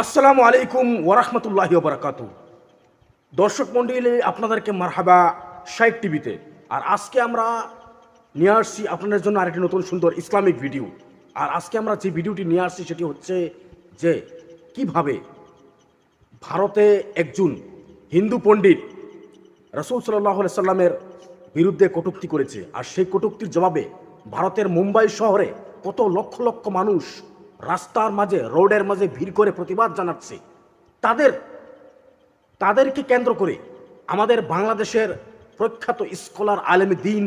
আসসালামু আলাইকুম ওরহমতুল্লাহি ওবরাকাতু। দর্শক মণ্ডলী, আপনাদেরকে মারহাবা শাইক টিভিতে। আর আজকে আমরা নিয়ে আসছি আপনাদের জন্য আরেকটি নতুন সুন্দর ইসলামিক ভিডিও। আর আজকে আমরা যে ভিডিওটি নিয়ে আসছি সেটি হচ্ছে যে কিভাবে ভারতে একজন হিন্দু পণ্ডিত রাসূল সাল্লাল্লাহু আলাইহি সাল্লামের বিরুদ্ধে কটূক্তি করেছে। আর সেই কটূক্তির জবাবে ভারতের মুম্বাই শহরে কত লক্ষ লক্ষ মানুষ রাস্তার মাঝে, রোডের মাঝে ভিড় করে প্রতিবাদ জানাচ্ছে। তাদেরকে কেন্দ্র করে আমাদের বাংলাদেশের প্রখ্যাত স্কলার আলেমে দ্বীন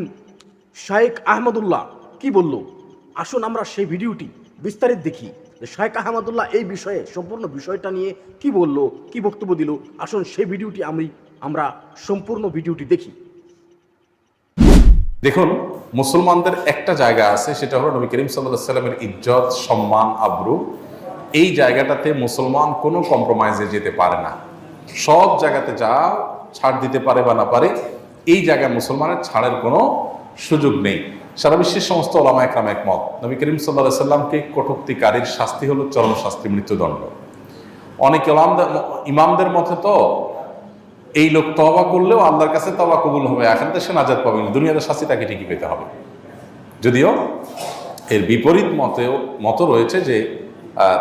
শাইখ আহমদুল্লাহ কি বলল। আসুন আমরা সেই ভিডিওটি বিস্তারিত দেখি যে শাইখ আহমদুল্লাহ এই বিষয়ে সম্পূর্ণ বিষয়টা নিয়ে কি বলল, কি বক্তব্য দিল। আসুন সেই ভিডিওটি আমরা সম্পূর্ণ ভিডিওটি দেখি। দেখুন, মুসলমানদের একটা জায়গা আছে, সেটা হলো নবী করিম সাল্লাল্লাহু আলাইহি সাল্লামের ইজ্জত, সম্মান, আবরু। এই জায়গাটাতে মুসলমান কোনো কম্প্রোমাইজে যেতে পারে না। সব জায়গাতে যা ছাড় দিতে পারে বা না পারে, এই জায়গায় মুসলমানের ছাড়ের কোনো সুযোগ নেই। সারা বিশ্বের সমস্ত ওলামা একরাম একমত, নবী করিম সাল্লাল্লাহু আলাইহি সাল্লামকে কটূক্তিকারীর শাস্তি হলো চরম শাস্তি, মৃত্যুদণ্ড। অনেক ইমামদের মতে তো এই লোক তওবা করলেও আল্লাহর কাছে তওবা কবুল হবে, এখন তো সে নাজাত পাবে না, দুনিয়াতে শাস্তি তাকে ঠিকই পেতে হবে। যদিও এর বিপরীত মত রয়েছে যে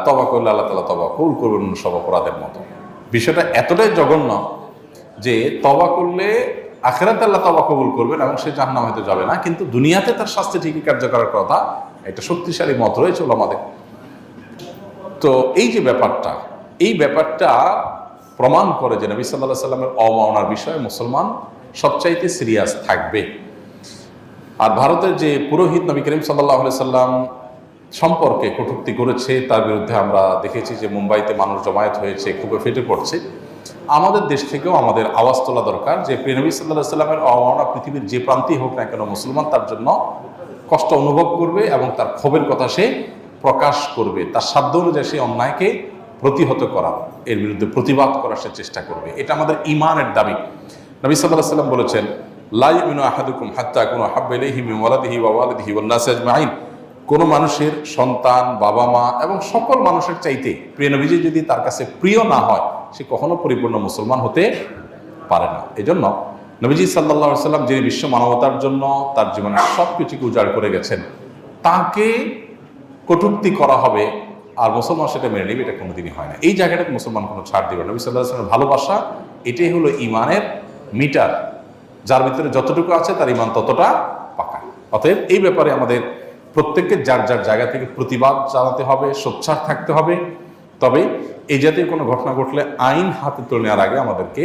তওবা করলে আল্লাহ তাআলা তওবা কবুল করবেন সব অপরাধের মতো। বিষয়টা এতটাই জঘন্য যে তওবা করলে আখিরাতে আল্লাহ তওবা কবুল করবেন এবং সে জাহান্নামে হয়তো যাবে না, কিন্তু দুনিয়াতে তার শাস্তি ঠিকই কার্যকরের কথা, একটা শক্তিশালী মত রয়েছে ওলামাদের। তো এই যে ব্যাপারটা প্রমাণ করে যে নবী সাল্লাল্লাহু আলাইহি সাল্লামের অবমাননার বিষয়ে মুসলমান সবচাইতে সিরিয়াস থাকবে। আর ভারতের যে পুরোহিত নবী করিম সাল্লাল্লাহু আলাইহি সাল্লাম সম্পর্কে কটূক্তি করেছে, তার বিরুদ্ধে আমরা দেখেছি যে মুম্বাইতে মানুষ জমায়েত হয়েছে, খুবই ফেটে পড়ছে। আমাদের দেশ থেকেও আমাদের আওয়াজ তোলা দরকার যে প্রিয় নবী সাল্লাল্লাহু আলাইহি সাল্লামের অবমাননা পৃথিবীর যে প্রান্তেই হোক না কেন, মুসলমান তার জন্য কষ্ট অনুভব করবে এবং তার ক্ষোভের কথা সে প্রকাশ করবে। তার সাধ্য অনুযায়ী সেই অন্যায়কে প্রতিহত করা, এর বিরুদ্ধে প্রতিবাদ করার সে চেষ্টা করবে। এটা আমাদের ঈমানের দাবি। নবী সাল্লাল্লাহু আলাইহি সাল্লাম বলেছেন, লা ইউমিনু আহাদুকুম হাত্তা আকুনা হাব্বা ইলাইহি মিন ওয়ালাদিহি ওয়া ওয়ালিদিহি ওয়ান নাসি আজমাইন। কোন মানুষের সন্তান, বাবা মা এবং সকল মানুষের চাইতে প্রিয় নবীজি যদি তার কাছে প্রিয় না হয়, সে কখনো পরিপূর্ণ মুসলমান হতে পারে না। এজন্য নবীজি সাল্লাল্লাহু আলাইহি সাল্লাম যিনি বিশ্ব মানবতার জন্য তার জীবনের সবকিছুকে উজাড় করে গেছেন, তাকে কটূক্তি করা হবে আর মুসলমান সেটা মেনে নেবে, এটা কোনোদিনই হয় না। এই জায়গাটাতে মুসলমান কোনো ছাড় দিবে না। নবী সাল্লাল্লাহু আলাইহি ওয়াসাল্লামের ভালোবাসা এটাই হলো ঈমানের মিটার, যার ভিতরে যতটুকু আছে তার ঈমান ততটা পাকা। অতএব এই ব্যাপারে আমাদের প্রত্যেককে যার যার জায়গা থেকে প্রতিবাদ জানাতে হবে, সোচ্চার থাকতে হবে। তবে এই জাতীয় কোনো ঘটনা ঘটলে আইন হাতে তুলে নেওয়ার আগে আমাদেরকে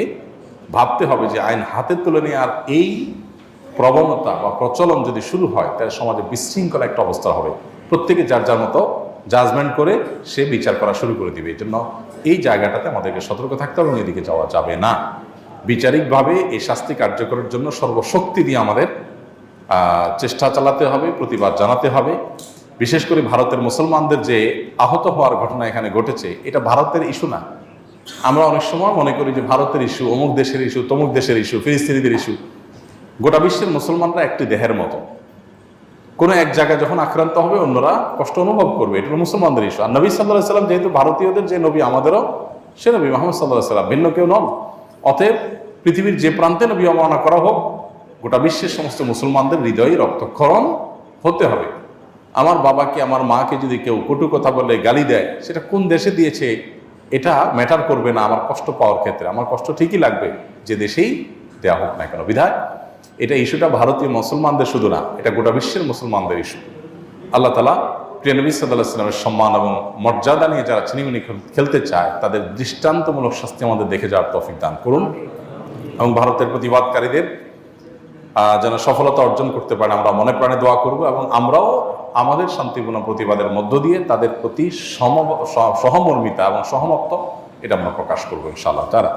ভাবতে হবে যে আইন হাতে তুলে নেওয়ার এই প্রবণতা বা প্রচলন যদি শুরু হয়, তাহলে সমাজে বিশৃঙ্খলা একটা অবস্থা হবে। প্রত্যেকে যার যার মতো জাজমেন্ট করে সে বিচার করা শুরু করে দিবে। এই জন্য এই জায়গাটাতে আমাদেরকে সতর্ক থাকতে হবে এবং এদিকে যাওয়া যাবে না। বিচারিকভাবে এই শাস্তি কার্যকরের জন্য সর্বশক্তি দিয়ে আমাদের চেষ্টা চালাতে হবে, প্রতিবাদ জানাতে হবে। বিশেষ করে ভারতের মুসলমানদের যে আহত হওয়ার ঘটনা এখানে ঘটেছে, এটা ভারতের ইস্যু না। আমরা অনেক সময় মনে করি যে ভারতের ইস্যু, অমুক দেশের ইস্যু, তমুক দেশের ইস্যু, ফিলিস্তিনিদের ইস্যু। গোটা বিশ্বের মুসলমানরা একটি দেহের মতো। কোনো এক জায়গায় যখন আক্রান্ত হবে অন্যরা কষ্ট অনুভব করবে, এটা মুসলমানদের ইস্যু। আর নবী সাল্লাল্লাহু আলাইহি সাল্লাম যেহেতু ভারতীয়দের যে নবী, আমাদেরও সে নবী মুহাম্মদ সাল্লাল্লাহু আলাইহি সাল্লাম, ভিন্ন কেউ নন। অতএব পৃথিবীর যে প্রান্তে নবী অবমাননা করা হোক, গোটা বিশ্বের সমস্ত মুসলমানদের হৃদয়ে রক্তক্ষরণ হতে হবে। আমার বাবাকে, আমার মাকে যদি কেউ কটু কথা বলে গালি দেয়, সেটা কোন দেশে দিয়েছে এটা ম্যাটার করবে না আমার কষ্ট পাওয়ার ক্ষেত্রে। আমার কষ্ট ঠিকই লাগবে যে দেশেই দেওয়া হোক না কেন। বিধায় এটা ইস্যুটা ভারতীয় মুসলমানদের শুধু না, এটা গোটা বিশ্বের মুসলমানদের ইস্যু। আল্লাহ তাআলা প্রিয় নবী সাল্লাল্লাহু আলাইহি ওয়াসাল্লামের সম্মান এবং মর্যাদা নিয়ে যারা ছিনিমিনি খেলতে চায়, তাদের দৃষ্টান্তমূলক শাস্তি আমাদের দেখে যাওয়ার তৌফিক দান করুন এবং ভারতের প্রতিবাদকারীদের যেন সফলতা অর্জন করতে পারে আমরা মনে প্রাণে দোয়া করব এবং আমরাও আমাদের শান্তিপূর্ণ প্রতিবাদের মধ্য দিয়ে তাদের প্রতি সহমর্মিতা এবং সহমত এটা আমরা প্রকাশ করবো ইনশাআল্লাহ তাআলা।